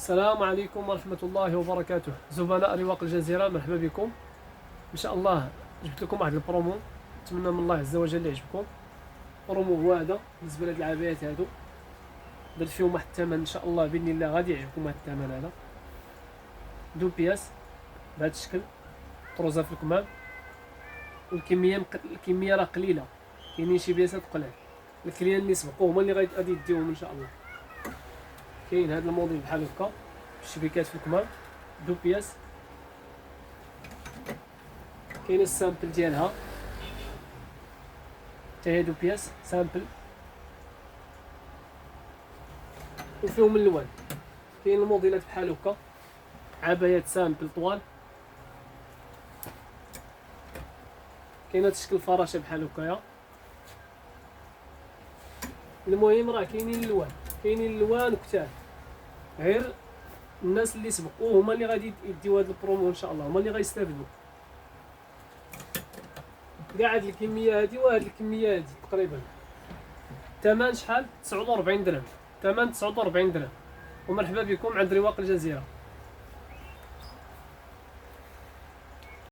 السلام عليكم ورحمة الله وبركاته. زبناء رواق الجزيرة، مرحبا بكم. إن شاء الله جبت لكم واحد البرومو، نتمنى من الله عز وجل يعجبكم. برومو هو هذا بالنسبة لهاد العبايات هادو، درت فيهم واحد الثمن إن شاء الله بإذن الله غادي يعجبكم هاد الثمن هذا. دو بياس بهذا الشكل، طروزة في الكمام، الكمية راه قليلة، كاينين شي بياسات قلال. الكليان اللي سبقوا هما اللي غادي يديوهم إن شاء الله. كاين هذا الموديل بحال هكا، الشبكات في الكمام، دو بياس. كاين السامبل ديالها حتى هي دو بياس سامبل، وفيهم الالوان. كاين الموديلات بحال هكا، عبايات سامبل طوال. كاين هاد شكل الفراشه بحال هكايا. المهم راه كاينين الالوان كتار، غير الناس اللي سبقوا هما اللي غادي يديو هاد البرومو ان شاء الله، هما اللي غيستافدوا. كاع هاد الكميه هادي وهاد الكميه هادي تقريبا. الثمن شحال؟ 49 درهم. ثمن 49 درهم. ومرحبا بكم عند رواق الجزيره.